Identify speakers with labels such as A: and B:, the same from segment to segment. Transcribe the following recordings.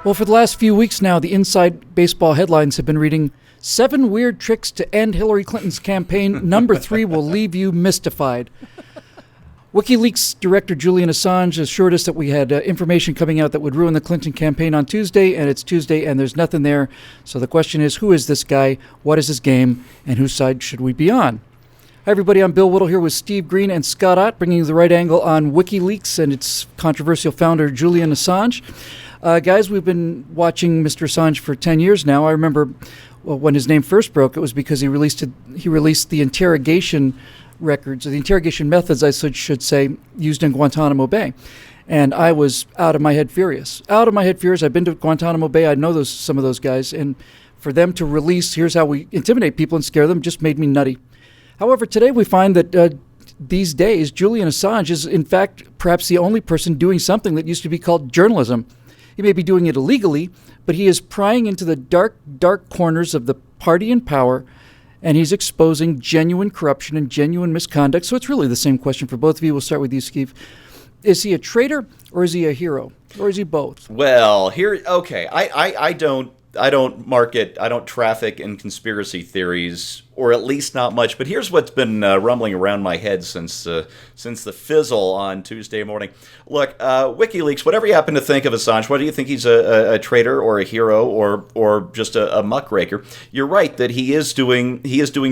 A: Well, for the last few weeks now, the Inside Baseball headlines have been reading 7 weird tricks to end Hillary Clinton's campaign. Number 3 will leave you mystified. Wikileaks director Julian Assange assured us that we had information coming out that would ruin the Clinton campaign on Tuesday, and it's Tuesday and there's nothing there. So the question is, who is this guy? What is his game? And whose side should we be on? Hi, everybody. I'm Bill Whittle here with Steve Green and Scott Ott, bringing you the right angle on WikiLeaks and its controversial founder, Julian Assange. Guys, we've been watching Mr. Assange for 10 years now. I remember when his name first broke, it was because he released the interrogation records, or the interrogation methods, I should say, used in Guantanamo Bay. And I was out of my head furious. I've been to Guantanamo Bay. I know some of those guys. And for them to release, here's how we intimidate people and scare them, just made me nutty. However, today we find that these days, Julian Assange is, in fact, perhaps the only person doing something that used to be called journalism. He may be doing it illegally, but he is prying into the dark, dark corners of the party in power, and he's exposing genuine corruption and genuine misconduct. So it's really the same question for both of you. We'll start with you, Steve. Is he a traitor or is he a hero? Or is he both?
B: Well, okay. I don't market, I don't traffic in conspiracy theories, or at least not much. But here's what's been rumbling around my head since the fizzle on Tuesday morning. Look, WikiLeaks, whatever you happen to think of Assange, whether you think he's a traitor or a hero or just a muckraker, you're right that he is doing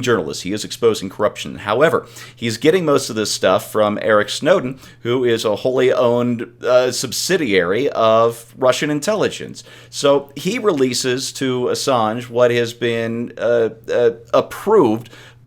B: journalists. He is exposing corruption. However, he's getting most of this stuff from Eric Snowden, who is a wholly owned subsidiary of Russian intelligence. So he releases to Assange what has been approved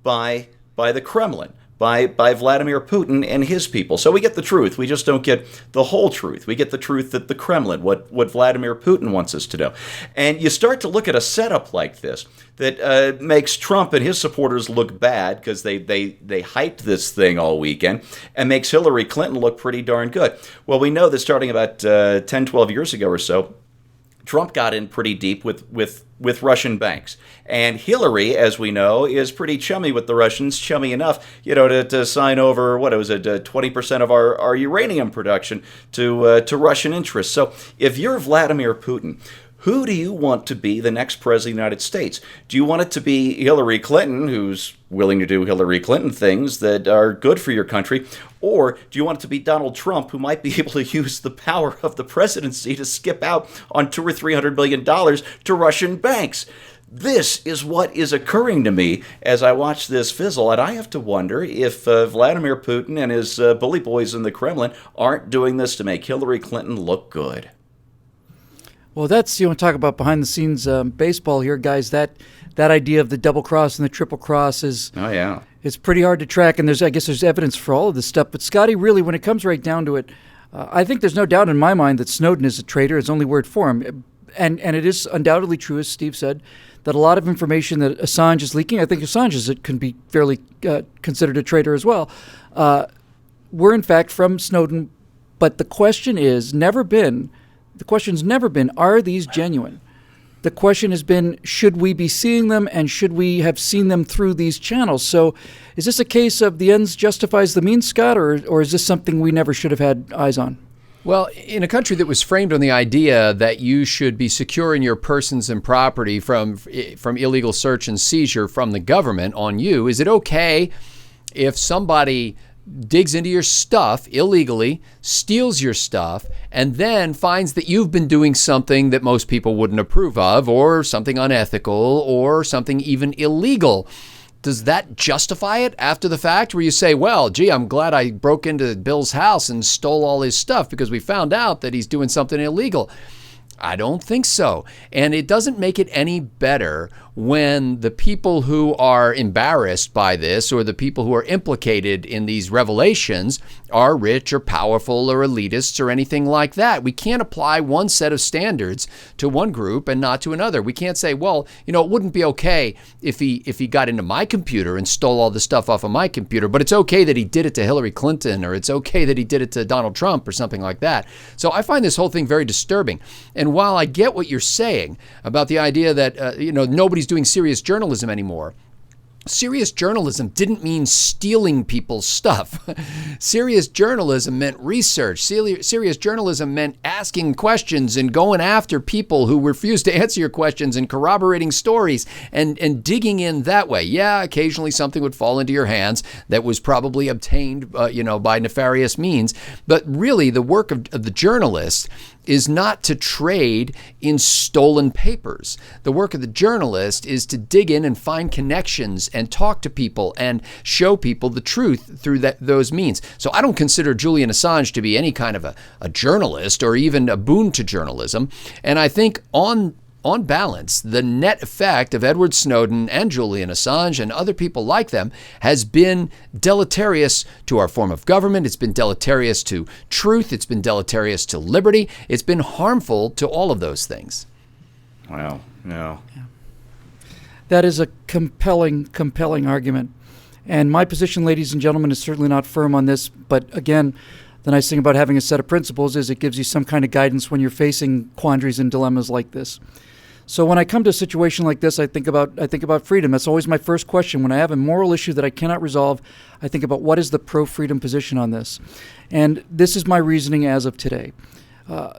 B: by the Kremlin, by Vladimir Putin and his people. So we get the truth. We just don't get the whole truth. We get the truth that the Kremlin, what Vladimir Putin wants us to know. And you start to look at a setup like this that makes Trump and his supporters look bad because they hyped this thing all weekend, and makes Hillary Clinton look pretty darn good. Well, we know that starting about 10, 12 years ago or so, Trump got in pretty deep with Russian banks. And Hillary, as we know, is pretty chummy with the Russians, chummy enough, to sign over, 20% of our uranium production to Russian interests. So if you're Vladimir Putin, who do you want to be the next president of the United States? Do you want it to be Hillary Clinton, who's willing to do Hillary Clinton things that are good for your country? Or do you want it to be Donald Trump, who might be able to use the power of the presidency to skip out on $200 or $300 billion to Russian banks? This is what is occurring to me as I watch this fizzle, and I have to wonder if Vladimir Putin and his bully boys in the Kremlin aren't doing this to make Hillary Clinton look good.
A: Well, that's, you want to talk about behind-the-scenes baseball here, guys. That idea of the double cross and the triple cross is...
B: Oh, yeah.
A: It's pretty hard to track, and I guess there's evidence for all of this stuff. But, Scotty, really, when it comes right down to it, I think there's no doubt in my mind that Snowden is a traitor. It's the only word for him. And it is undoubtedly true, as Steve said, that a lot of information that Assange is leaking, I think Assange can be fairly considered a traitor as well, were in fact from Snowden. But the question is never been... The question's never been, are these genuine? The question has been, should we be seeing them, and should we have seen them through these channels? So is this a case of the ends justifies the means, Scott, or is this something we never should have had eyes on?
C: Well, in a country that was framed on the idea that you should be securing your persons and property from illegal search and seizure from the government on you, is it okay if somebody digs into your stuff illegally, steals your stuff, and then finds that you've been doing something that most people wouldn't approve of, or something unethical, or something even illegal? Does that justify it after the fact, where you say, well, gee, I'm glad I broke into Bill's house and stole all his stuff because we found out that he's doing something illegal? I don't think so. And it doesn't make it any better when the people who are embarrassed by this, or the people who are implicated in these revelations, are rich or powerful or elitists or anything like that. We can't apply one set of standards to one group and not to another. We can't say, well, it wouldn't be okay if he got into my computer and stole all the stuff off of my computer, but it's okay that he did it to Hillary Clinton, or it's okay that he did it to Donald Trump or something like that. So I find this whole thing very disturbing. And while I get what you're saying about the idea that nobody's doing serious journalism anymore, serious journalism didn't mean stealing people's stuff. Serious journalism meant research. Serious journalism meant asking questions and going after people who refused to answer your questions and corroborating stories and digging in that way. Yeah, occasionally something would fall into your hands that was probably obtained, by nefarious means. But really, the work of the journalist is not to trade in stolen papers. The work of the journalist is to dig in and find connections and talk to people and show people the truth through those means. So I don't consider Julian Assange to be any kind of a journalist or even a boon to journalism. And I think on balance, the net effect of Edward Snowden and Julian Assange and other people like them has been deleterious to our form of government. It's been deleterious to truth. It's been deleterious to liberty. It's been harmful to all of those things.
B: Wow. No.
A: Yeah. That is a compelling argument. And my position, ladies and gentlemen, is certainly not firm on this. But again, the nice thing about having a set of principles is it gives you some kind of guidance when you're facing quandaries and dilemmas like this. So when I come to a situation like this, I think about freedom. That's always my first question. When I have a moral issue that I cannot resolve, I think about what is the pro-freedom position on this. And this is my reasoning as of today.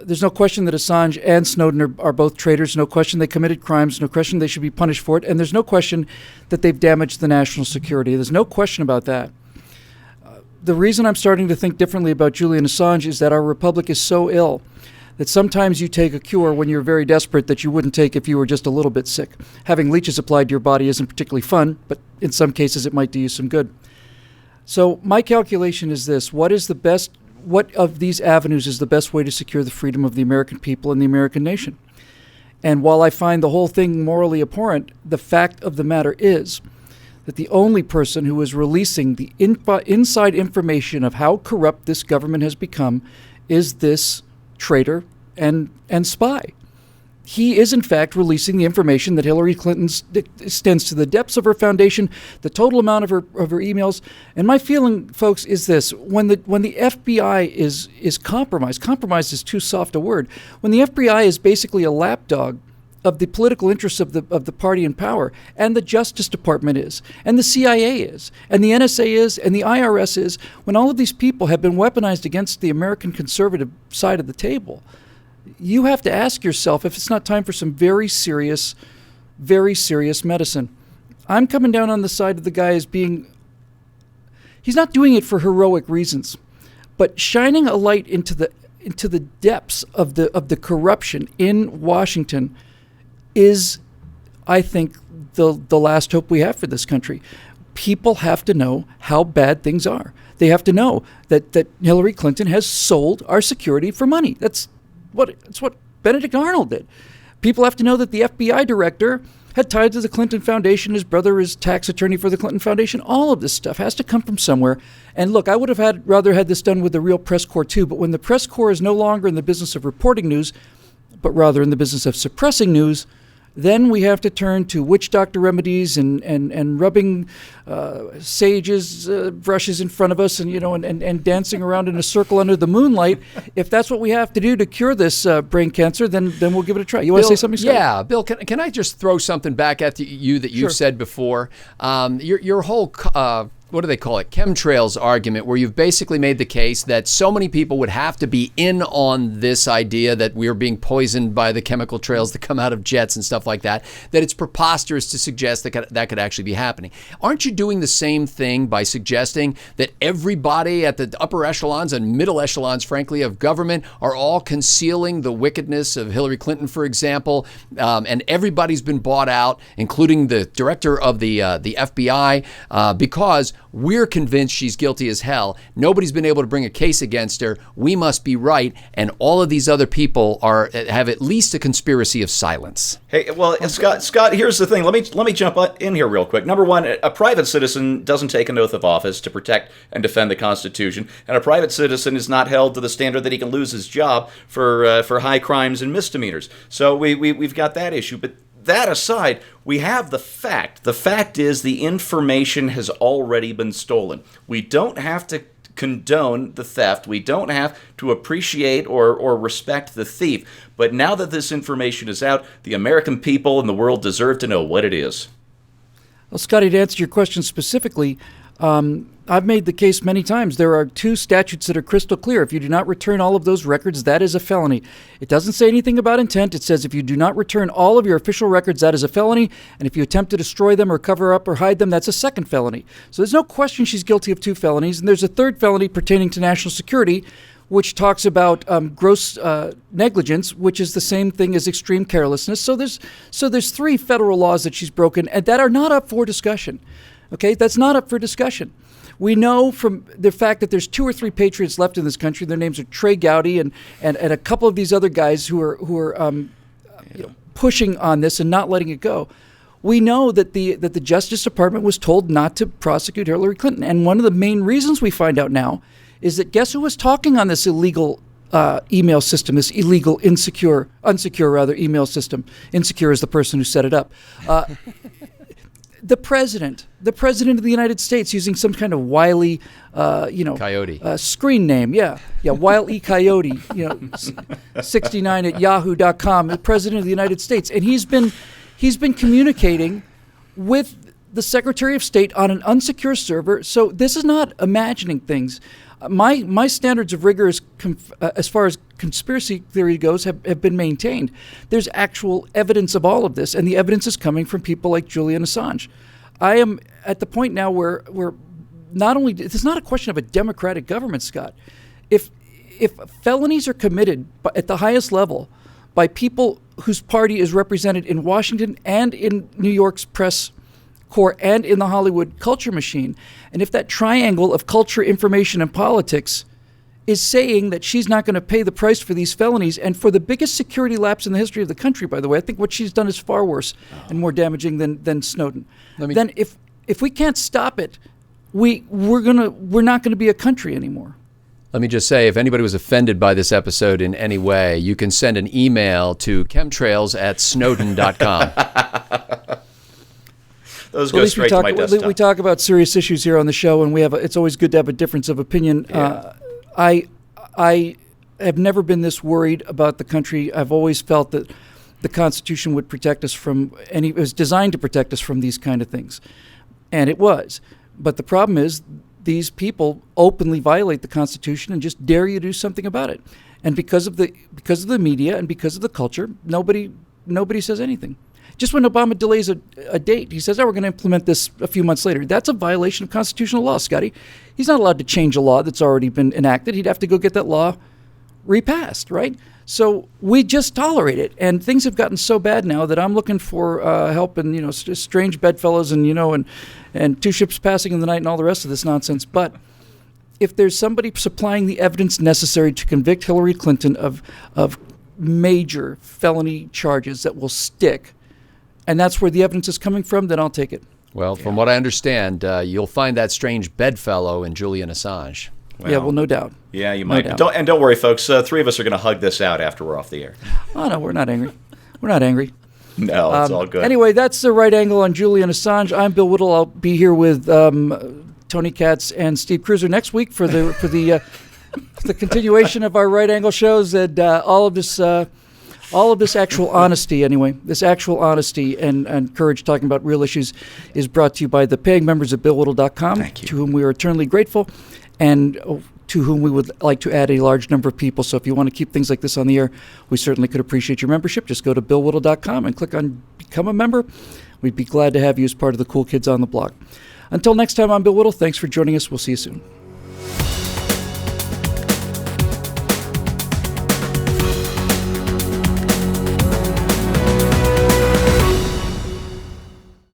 A: There's no question that Assange and Snowden are both traitors. No question they committed crimes. No question they should be punished for it. And there's no question that they've damaged the national security. There's no question about that. The reason I'm starting to think differently about Julian Assange is that our republic is so ill that sometimes you take a cure when you're very desperate that you wouldn't take if you were just a little bit sick. Having leeches applied to your body isn't particularly fun, but in some cases it might do you some good. So my calculation is this: what of these avenues is the best way to secure the freedom of the American people and the American nation? And while I find the whole thing morally abhorrent, the fact of the matter is that the only person who is releasing the inside information of how corrupt this government has become is this traitor and spy. He is, in fact, releasing the information that Hillary Clinton extends to the depths of her foundation, the total amount of her emails. And my feeling, folks, is this: when the FBI is compromised is too soft a word. When the FBI is basically a lapdog of the political interests of the party in power, and the Justice Department is, and the CIA is, and the NSA is, and the IRS is, when all of these people have been weaponized against the American conservative side of the table, you have to ask yourself if it's not time for some very serious medicine. I'm coming down on the side of the guy as being, he's not doing it for heroic reasons, but shining a light into the depths of the corruption in Washington is, I think, the last hope we have for this country. People have to know how bad things are. They have to know that Hillary Clinton has sold our security for money. That's what Benedict Arnold did. People have to know that the FBI director had ties to the Clinton Foundation. His brother is tax attorney for the Clinton Foundation. All of this stuff has to come from somewhere. And look, I would have rather had this done with the real press corps too, but when the press corps is no longer in the business of reporting news, but rather in the business of suppressing news, then we have to turn to witch doctor remedies and rubbing sage's brushes in front of us and dancing around in a circle under the moonlight. If that's what we have to do to cure this brain cancer, then we'll give it a try. You want to say something, Scott?
C: Yeah, Bill, can I just throw something back at you that you've said before? Your whole what do they call it? Chemtrails argument, where you've basically made the case that so many people would have to be in on this idea that we're being poisoned by the chemical trails that come out of jets and stuff like that it's preposterous to suggest that could actually be happening. Aren't you doing the same thing by suggesting that everybody at the upper echelons and middle echelons, frankly, of government are all concealing the wickedness of Hillary Clinton, for example, and everybody's been bought out, including the director of the FBI, because we're convinced she's guilty as hell. Nobody's been able to bring a case against her. We must be right, and all of these other people have at least a conspiracy of silence.
B: Hey, well, Scott, here's the thing. Let me jump in here real quick. Number one, a private citizen doesn't take an oath of office to protect and defend the Constitution, and a private citizen is not held to the standard that he can lose his job for high crimes and misdemeanors. So we've got that issue, but that aside, we have the fact. The fact is the information has already been stolen. We don't have to condone the theft. We don't have to appreciate or respect the thief. But now that this information is out, the American people and the world deserve to know what it is.
A: Well, Scotty, to answer your question specifically, I've made the case many times. There are 2 statutes that are crystal clear. If you do not return all of those records, that is a felony. It doesn't say anything about intent. It says if you do not return all of your official records, that is a felony. And if you attempt to destroy them or cover up or hide them, that's a second felony. So there's no question she's guilty of 2 felonies. And there's a third felony pertaining to national security, which talks about gross negligence, which is the same thing as extreme carelessness. So there's 3 federal laws that she's broken and that are not up for discussion. Okay, that's not up for discussion. We know from the fact that there's 2 or 3 patriots left in this country. Their names are Trey Gowdy and a couple of these other guys who are pushing on this and not letting it go. We know that the Justice Department was told not to prosecute Hillary Clinton, and one of the main reasons we find out now is that guess who was talking on this illegal email system, this illegal unsecure email system. Insecure is the person who set it up. The president of the United States, using some kind of wily,
C: Coyote
A: screen name, Wile E. Coyote, 69 at yahoo.com, the president of the United States, and he's been communicating with the Secretary of State on an unsecure server. So this is not imagining things. My standards of rigor as far as conspiracy theory goes have been maintained. There's actual evidence of all of this, and the evidence is coming from people like Julian Assange. I am at the point now where not only it's not a question of a democratic government, Scott. If felonies are committed at the highest level by people whose party is represented in Washington and in New York's press corps and in the Hollywood culture machine, and if that triangle of culture, information, and politics is saying that she's not going to pay the price for these felonies and for the biggest security lapse in the history of the country, by the way, I think what she's done is far worse and more damaging than Snowden. Then if we can't stop it, we're not going to be a country anymore.
C: Let me just say, if anybody was offended by this episode in any way, you can send an email to chemtrails@snowden.com.
B: Those go straight to my desktop.
A: We talk about serious issues here on the show, and it's always good to have a difference of opinion.
B: Yeah.
A: I have never been this worried about the country. I've always felt that the Constitution would protect us from it was designed to protect us from these kind of things. And it was. But the problem is these people openly violate the Constitution and just dare you to do something about it. And because of the media and because of the culture, nobody says anything. Just when Obama delays a date, he says, we're going to implement this a few months later. That's a violation of constitutional law, Scotty. He's not allowed to change a law that's already been enacted. He'd have to go get that law repassed, right? So we just tolerate it. And things have gotten so bad now that I'm looking for help in, strange bedfellows and 2 ships passing in the night and all the rest of this nonsense. But if there's somebody supplying the evidence necessary to convict Hillary Clinton of major felony charges that will stick, and that's where the evidence is coming from, then I'll take it.
C: Well, from what I understand, you'll find that strange bedfellow in Julian Assange.
A: Well, no doubt.
B: Yeah, you might. Don't worry, folks. 3 of us are going to hug this out after we're off the air.
A: Oh, no, we're not angry. We're not angry.
B: No, it's all good.
A: Anyway, that's the right angle on Julian Assange. I'm Bill Whittle. I'll be here with Tony Katz and Steve Cruiser next week for the continuation of our right angle shows and all of this actual honesty, this actual honesty and courage talking about real issues is brought to you by the paying members of BillWhittle.com, to whom we are eternally grateful, and to whom we would like to add a large number of people. So if you want to keep things like this on the air, we certainly could appreciate your membership. Just go to BillWhittle.com and click on Become a Member. We'd be glad to have you as part of the cool kids on the block. Until next time, I'm Bill Whittle. Thanks for joining us. We'll see you soon.